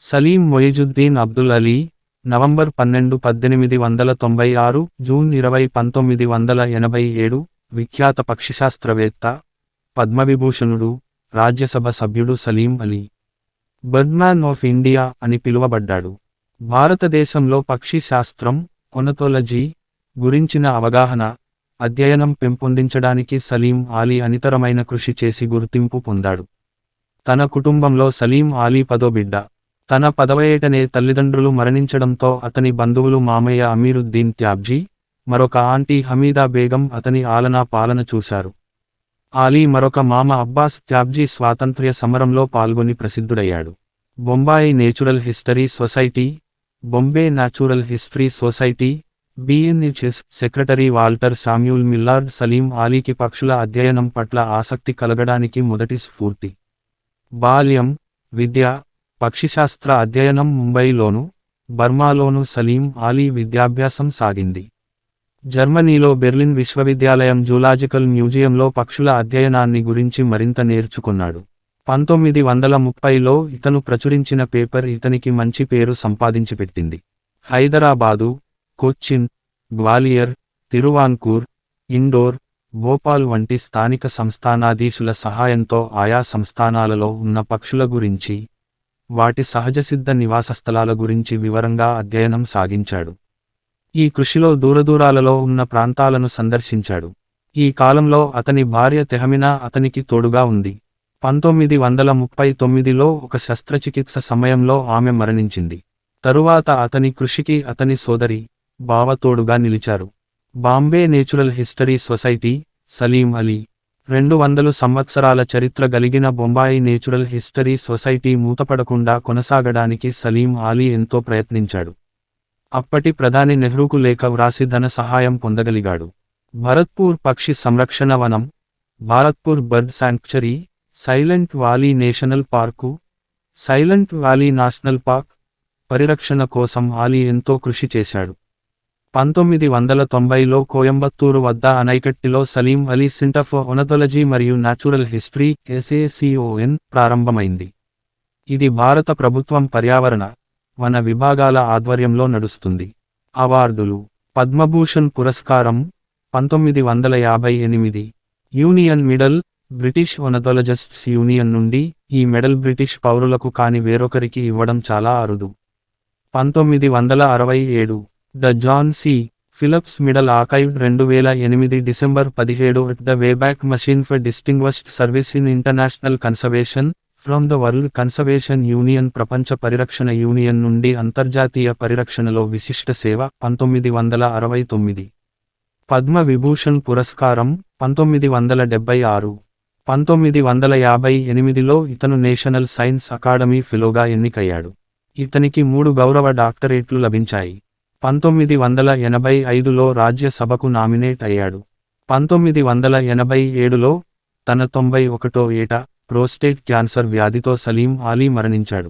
Salim Moizuddin Abdul Ali, November 12, 1896, June 20, 1987, విఖ్యాత పక్షిశాస్త్రవేత్త, పద్మవిభూషణుడు, రాజ్యసభ సభ్యుడు Salim Ali. బర్డ్మ్యాన్ of India అని పిలువబడ్డాడు. భారతదేశంలో పక్షి శాస్త్రం, ఒనతోలజీ గురించిన అవగాహన, అధ్యయనం పెంపొందించడానికి సలీం ఆలీ అనితరమైన కృషి చేసి గుర్తింపు పొందాడు. తన కుటుంబంలో సలీం ఆలీ 10వ బిడ్డ. తన 10వ ఏటనే తల్లిదండ్రులు మరణించడంతో అతని బంధువులు మామయ్య అమీరుద్దీన్ త్యాబ్జీ, మరొక ఆంటీ హమీదా బేగం అతని ఆలనా పాలన చూశారు. ఆలీ మరొక మామ అబ్బాస్ త్యాబ్జీ స్వాతంత్ర్య సమరంలో పాల్గొని ప్రసిద్ధుడయ్యాడు. Bombay natural history society, Bombay natural history society, BNHS secretary Walter Samuel Millard Salim ఆలీకి పక్షుల అధ్యయనం పట్ల ఆసక్తి కలగడానికి మొదటి స్ఫూర్తి. బాల్యం, విద్య, పక్షిశాస్త్ర అధ్యయనం ముంబైలోను, బర్మాలోను సలీం ఆలీ విద్యాభ్యాసం సాగింది. జర్మనీలో బెర్లిన్ విశ్వవిద్యాలయం జూలాజికల్ మ్యూజియంలో పక్షుల అధ్యయనాన్ని గురించి మరింత నేర్చుకున్నాడు. 1930లో ఇతను ప్రచురించిన పేపర్ ఇతనికి మంచి పేరు సంపాదించిపెట్టింది. హైదరాబాదు, కొచ్చిన్, గ్వాలియర్, తిరువాన్కూర్, ఇండోర్, భోపాల్ వంటి స్థానిక సంస్థానాధీశుల సహాయంతో ఆయా సంస్థానాలలో ఉన్న పక్షుల గురించి, వాటి సహజసిద్ధ నివాసస్థలాల గురించి వివరంగా అధ్యయనం సాగించాడు. ఈ కృషిలో దూరదూరాలలో ఉన్న ప్రాంతాలను సందర్శించాడు. ఈ కాలంలో అతని భార్య తెహమినా అతనికి తోడుగా ఉంది. 1939లో ఒక శస్త్రచికిత్స సమయంలో ఆమె మరణించింది. తరువాత అతని కృషికి అతని సోదరి, బావ తోడుగా నిలిచారు. Bombay natural history society, Salim Ali. 200 సంవత్సరాల చరిత్ర గలిగిన బొంబాయి నేచురల్ హిస్టరీ సొసైటీ మూతపడకుండా కొనసాగడానికి సలీం ఆలీ ఎంతో ప్రయత్నించాడు. అప్పటి ప్రధాని నెహ్రూకు లేఖ వ్రాసి ధన సహాయం పొందగలిగాడు. భరత్పూర్ పక్షి సంరక్షణ వనం, భారత్పూర్ బర్డ్ శాంక్చురీ, సైలెంట్ వాలీ నేషనల్ పార్కు, సైలెంట్ వాలీ నేషనల్ పార్క్ పరిరక్షణ కోసం ఆలీ ఎంతో కృషి చేశాడు. 1990లో కోయంబత్తూరు వద్ద అనైకట్టిలో సలీం అలీ సెంటర్ ఫర్ ఒనథాలజీ మరియు న్యాచురల్ హిస్టరీ SACON ప్రారంభమైంది. ఇది భారత ప్రభుత్వం పర్యావరణ, వన విభాగాల ఆధ్వర్యంలో నడుస్తుంది. అవార్డులు: పద్మభూషణ్ పురస్కారం 1958, యూనియన్ మెడల్, బ్రిటిష్ ఒనథాలజిస్ట్స్ యూనియన్ నుండి. ఈ మెడల్ బ్రిటిష్ పౌరులకు కాని వేరొకరికి ఇవ్వడం చాలా అరుదు. 1967, the John C. Phillips medal archived 2008 December 17 at the Wayback Machine for Distinguished Service in International Conservation from the world conservation union ప్రపంచ పరిరక్షణ యూనియన్ నుండి అంతర్జాతీయ పరిరక్షణలో విశిష్ట సేవ 1969. పద్మ విభూషణ్ పురస్కారం 1976. 1958లో ఇతను నేషనల్ సైన్స్ అకాడమీ ఫెలోగా ఎన్నికయ్యాడు. ఇతనికి 3 గౌరవ డాక్టరేట్లు లభించాయి. 1985లో రాజ్యసభకు నామినేట్ అయ్యాడు. 1987లో తన 91వ ఏట ప్రోస్టేట్ క్యాన్సర్ వ్యాధితో సలీం ఆలీ మరణించాడు.